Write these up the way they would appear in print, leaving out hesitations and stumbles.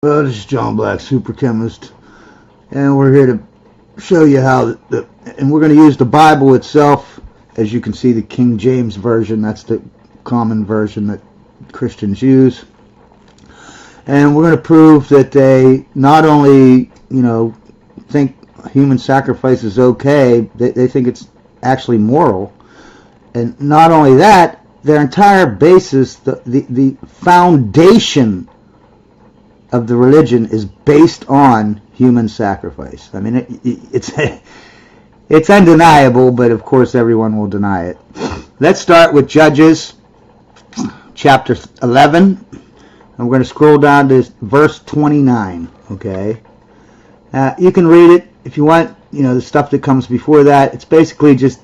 Hello, this is John Black, Super Chemist, and we're here to show you how, and we're going to use the Bible itself. As you can see, the King James Version, that's the common version that Christians use. And we're going to prove that they not only, think human sacrifice is okay, they think it's actually moral. And not only that, their entire basis, the foundation of the religion is based on human sacrifice. I mean, it's undeniable, but of course everyone will deny it. Let's start with Judges chapter 11, and we're going to scroll down to verse 29. Okay, you can read it if you want. The stuff that comes before that, it's basically just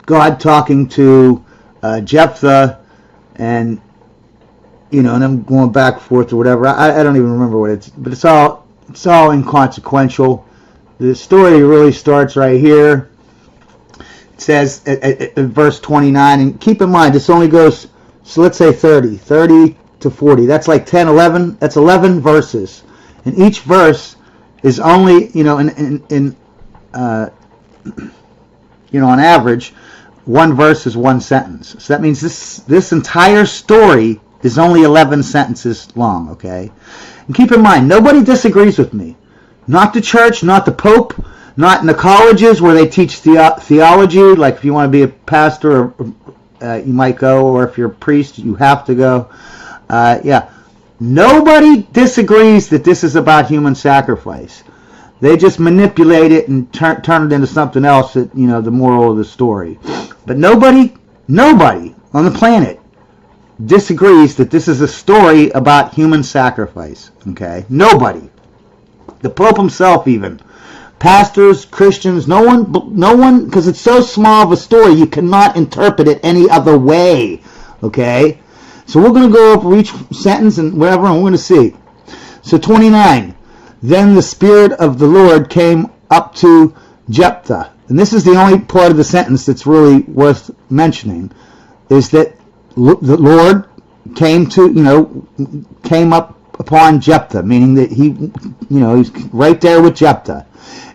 God talking to Jephthah, and and I'm going back and forth or whatever. I don't even remember what it's, but it's all inconsequential. The story really starts right here. It says at verse 29, and keep in mind this only goes, so let's say 30 to 40. That's like 10, 11. That's 11 verses, and each verse is only on average, one verse is one sentence. So that means this entire story is only 11 sentences long, okay? And keep in mind, nobody disagrees with me. Not the church, not the Pope, not in the colleges where they teach theology, like if you want to be a pastor, you might go, or if you're a priest, you have to go. Nobody disagrees that this is about human sacrifice. They just manipulate it and turn it into something else, that, the moral of the story. But nobody on the planet disagrees that this is a story about human sacrifice. Okay? Nobody. The Pope himself, even. Pastors, Christians, no one, because it's so small of a story, you cannot interpret it any other way. Okay? So we're going to go over each sentence and whatever, and we're going to see. So 29. Then the Spirit of the Lord came up to Jephthah. And this is the only part of the sentence that's really worth mentioning, is that the Lord came up upon Jephthah, meaning that he's right there with Jephthah.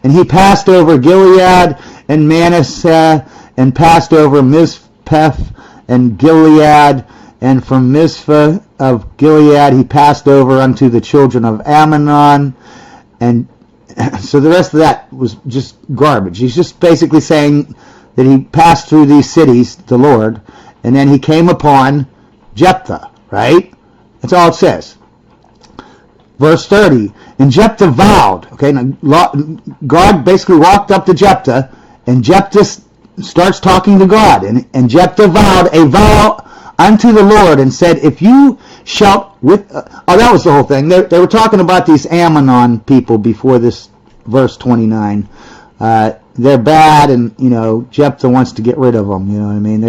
And he passed over Gilead and Manasseh, and passed over Mizpeh and Gilead, and from Mizpah of Gilead he passed over unto the children of Ammon. And so the rest of that was just garbage. He's just basically saying that he passed through these cities, the Lord, and then he came upon Jephthah, right? That's all it says. Verse 30, and Jephthah vowed. Okay, now God basically walked up to Jephthah, and Jephthah starts talking to God, and Jephthah vowed a vow unto the Lord, and said, if you shalt that was the whole thing. They were talking about these Ammon people before this verse 29. They're bad, and Jephthah wants to get rid of them. You know what I mean?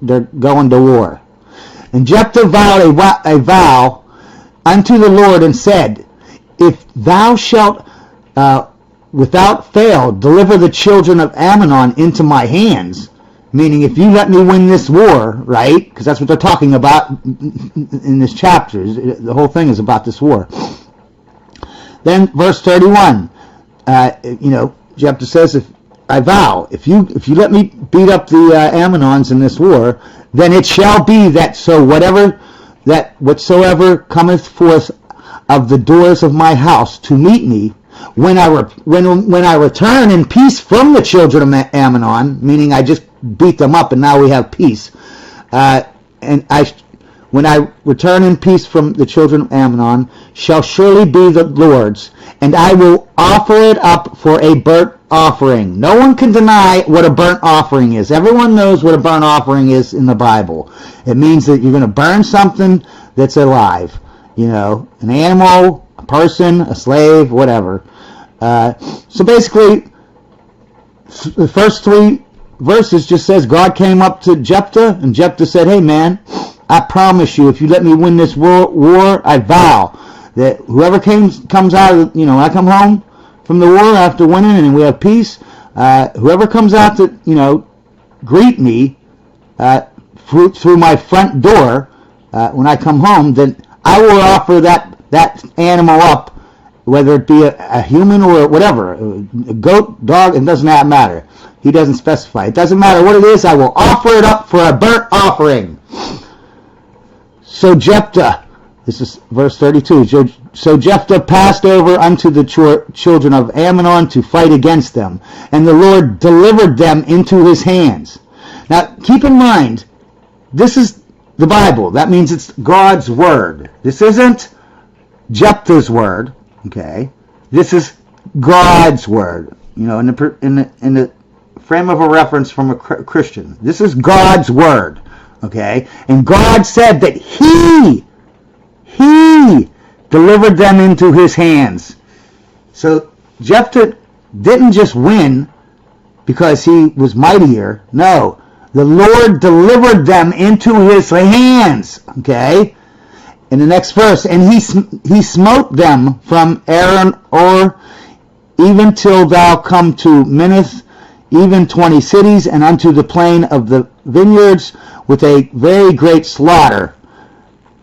They're going to war. And Jephthah vowed a vow unto the Lord, and said, if thou shalt without fail deliver the children of Ammon into my hands, meaning if you let me win this war, right? Because that's what they're talking about in this chapter. The whole thing is about this war. Then verse 31, Jephthah says, if I vow, if you let me beat up the Ammonites in this war, then it shall be that whatsoever cometh forth of the doors of my house to meet me, when I return in peace from the children of Ammon, meaning I just beat them up and now we have peace, when I return in peace from the children of Ammon, shall surely be the Lord's, and I will offer it up for a burnt offering. No one can deny what a burnt offering is. Everyone knows what a burnt offering is in the Bible. It means that you're going to burn something that's alive. An animal, a person, a slave, whatever. So basically, the first three verses just says God came up to Jephthah, and Jephthah said, hey man, I promise you, if you let me win this war, I vow that whoever comes out of, when I come home from the war after winning and we have peace, whoever comes out to, greet me through my front door, when I come home, then I will offer that animal up, whether it be a human or whatever, a goat, dog, it doesn't matter. He doesn't specify. It doesn't matter what it is, I will offer it up for a burnt offering. So Jephthah, this is verse 32, so Jephthah passed over unto the children of Ammon to fight against them, and the Lord delivered them into his hands. Now, keep in mind, this is the Bible. That means it's God's word. This isn't Jephthah's word, okay? This is God's word, you know, in the frame of a reference from a Christian. This is God's word, okay? And God said that He delivered them into his hands. So Jephthah didn't just win because he was mightier. No, the Lord delivered them into his hands. Okay? In the next verse, and he smote them from Aaron or even till thou come to Minnith, even 20 cities, and unto the plain of the vineyards with a very great slaughter.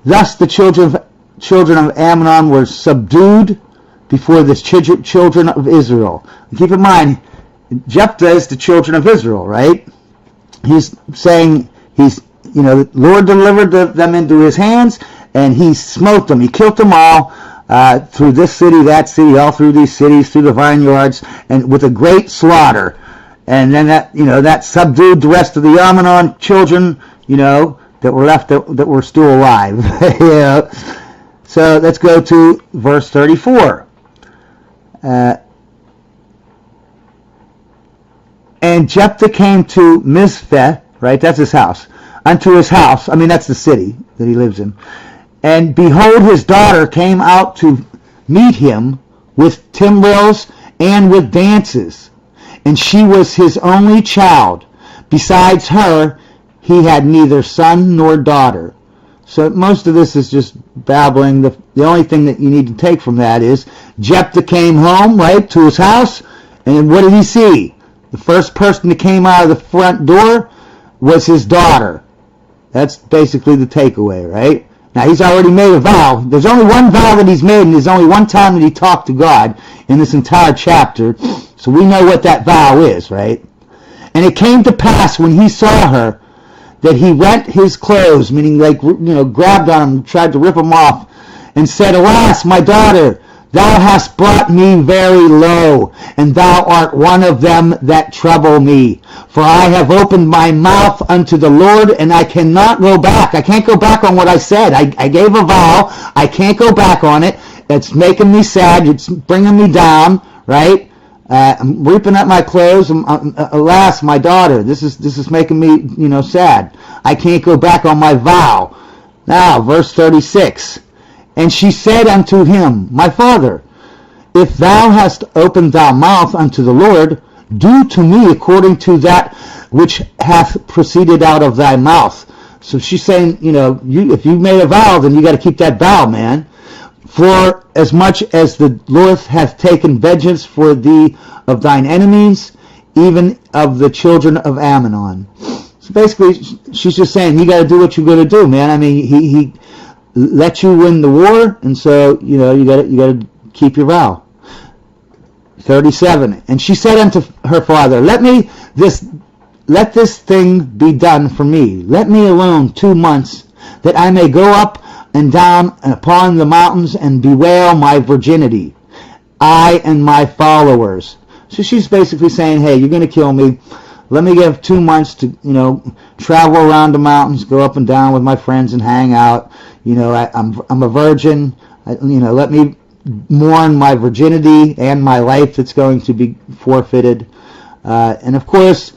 Thus the children of Ammon were subdued before the children of Israel. And keep in mind, Jephthah is the children of Israel, right? He's saying the Lord delivered them into his hands, and he smote them. He killed them all through this city, that city, all through these cities, through the vineyards, and with a great slaughter. And then that subdued the rest of the Ammon children, that were left that were still alive. So let's go to verse 34. And Jephthah came to Mizpeh, right? That's his house. Unto his house. I mean, that's the city that he lives in. And behold, his daughter came out to meet him with timbrels and with dances. And she was his only child. Besides her, he had neither son nor daughter. So most of this is just babbling. The only thing that you need to take from that is Jephthah came home, right, to his house, and what did he see? The first person that came out of the front door was his daughter. That's basically the takeaway, right? Now, he's already made a vow. There's only one vow that he's made, and there's only one time that he talked to God in this entire chapter. So we know what that vow is, right? And it came to pass when he saw her that he rent his clothes, meaning grabbed on him, tried to rip them off, and said, Alas, my daughter, thou hast brought me very low, and thou art one of them that trouble me. For I have opened my mouth unto the Lord, and I cannot go back. I can't go back on what I said. I gave a vow. I can't go back on it. It's making me sad. It's bringing me down, right? I'm ripping up my clothes. Alas, my daughter, this is making me, sad. I can't go back on my vow. Now, verse 36. And she said unto him, My father, if thou hast opened thy mouth unto the Lord, do to me according to that which hath proceeded out of thy mouth. So she's saying, if you made a vow, then you got to keep that vow, man. For as much as the Lord hath taken vengeance for thee of thine enemies, even of the children of Ammon. So basically, she's just saying, you got to do what you got to do, man. I mean, he let you win the war, and so you got to keep your vow. 37. And she said unto her father, Let this thing be done for me. Let me alone 2 months, that I may go up and down upon the mountains and bewail my virginity, I and my followers. So she's basically saying, hey, you're going to kill me. Let me give 2 months to, travel around the mountains, go up and down with my friends and hang out. I'm a virgin. Let me mourn my virginity and my life that's going to be forfeited. And of course,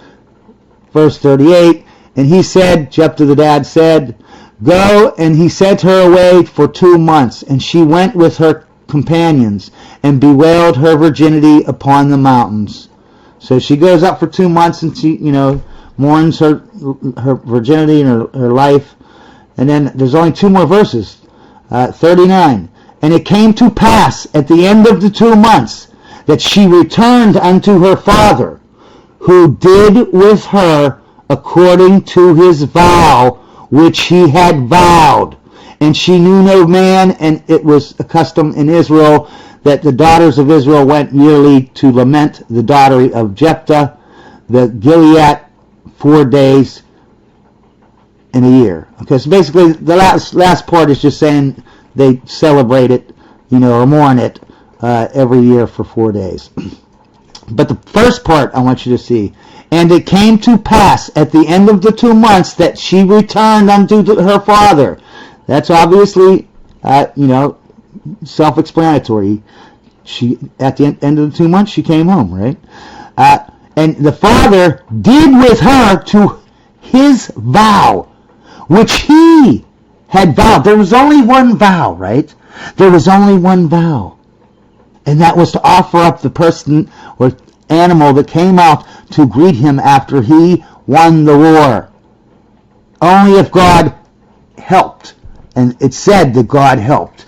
verse 38, and he said, Jephthah the dad said, Go, and he sent her away for 2 months, and she went with her companions and bewailed her virginity upon the mountains. So she goes up for 2 months and she, mourns her virginity and her life. And then there's only 2 more verses. 39. And it came to pass at the end of the 2 months that she returned unto her father, who did with her according to his vow which he had vowed. And she knew no man, and it was a custom in Israel that the daughters of Israel went yearly to lament the daughter of Jephthah, the Gilead, 4 days in a year. Okay, so basically the last part is just saying they celebrate it, or mourn it every year for 4 days. But the first part I want you to see. And it came to pass at the end of the 2 months that she returned unto her father. That's obviously, self-explanatory. She, at the end of the 2 months, she came home, right? And the father did with her to his vow, which he had vowed. There was only one vow, right? There was only one vow. And that was to offer up the person or animal that came out to greet him after he won the war. Only if God helped. And it said that God helped.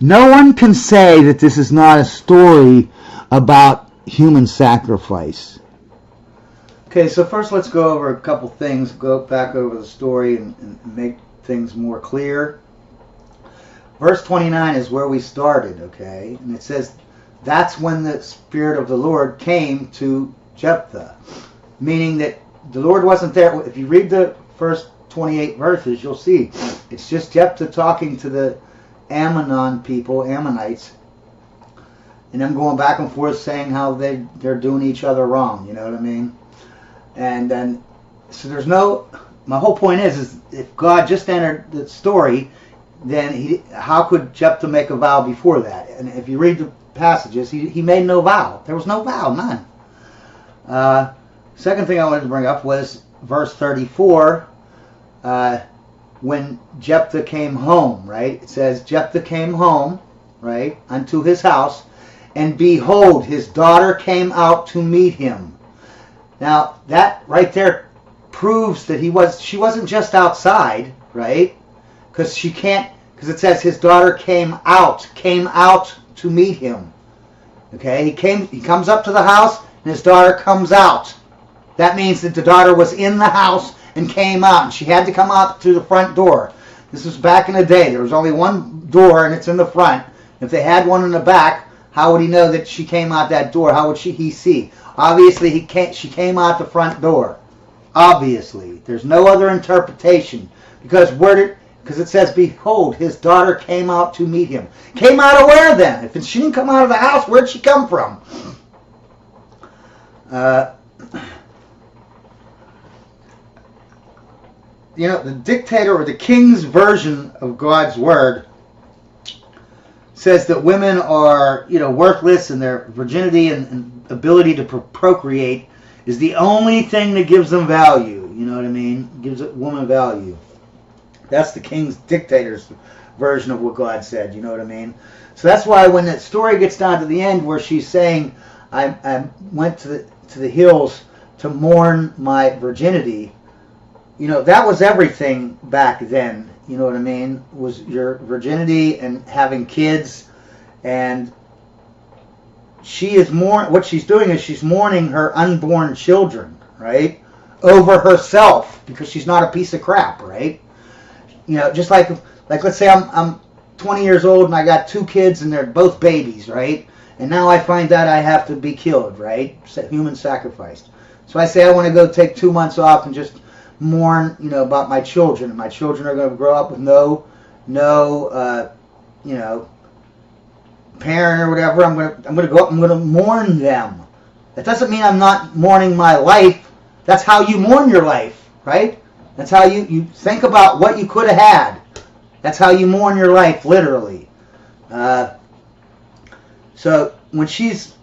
No one can say that this is not a story about human sacrifice. Okay, so first let's go over a couple things, go back over the story and make things more clear. Verse 29 is where we started, okay? And it says, that's when the Spirit of the Lord came to Jephthah. Meaning that the Lord wasn't there. If you read the first 28 verses, you'll see. It's just Jephthah talking to the Ammonites. And them going back and forth saying how they're doing each other wrong, you know what I mean? And then, so my whole point is if God just entered the story, then how could Jephthah make a vow before that? And if you read the passages, he made no vow. There was no vow, none. Second thing I wanted to bring up was verse 34, when Jephthah came home, right? It says, Jephthah came home, right, unto his house, and behold, his daughter came out to meet him. Now, that right there proves that she wasn't just outside, right? Because it says his daughter came out to meet him. Okay, he comes up to the house and his daughter comes out. That means that the daughter was in the house and came out, and she had to come out to the front door. This was back in the day. There was only one door and it's in the front. If they had one in the back, how would he know that she came out that door? How would he see? Obviously, she came out the front door. Obviously. There's no other interpretation. Because it says, behold, his daughter came out to meet him. Came out of where then? If she didn't come out of the house, where'd she come from? The dictator or the king's version of God's word says that women are, worthless, and their virginity and ability to procreate is the only thing that gives them value. You know what I mean? Gives a woman value. That's the king's dictator's version of what God said. You know what I mean? So that's why when that story gets down to the end where she's saying, I went to the hills to mourn my virginity, that was everything back then. You know what I mean? Was your virginity and having kids. And what she's doing is she's mourning her unborn children, right? Over herself, because she's not a piece of crap, right? Just like let's say I'm 20 years old and I got 2 kids and they're both babies, right? And now I find out I have to be killed, right? Human sacrificed. So I say I want to go take 2 months off and just mourn, about my children. And my children are going to grow up with no parent or whatever. I'm going to go up. I'm going to mourn them. That doesn't mean I'm not mourning my life. That's how you mourn your life, right? That's how you think about what you could have had. That's how you mourn your life, literally. So when she's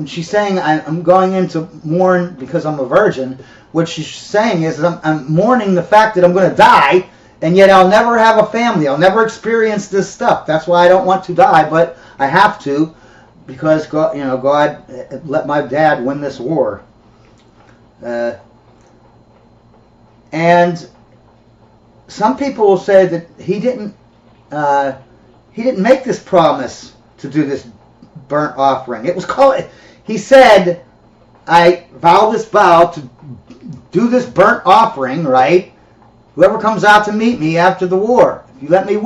saying I'm going in to mourn because I'm a virgin, what she's saying is I'm mourning the fact that I'm going to die, and yet I'll never have a family. I'll never experience this stuff. That's why I don't want to die, but I have to, because God let my dad win this war. And some people will say that he didn't make this promise to do this burnt offering. He said, I vow this vow to do this burnt offering, right? Whoever comes out to meet me after the war, if you let me win.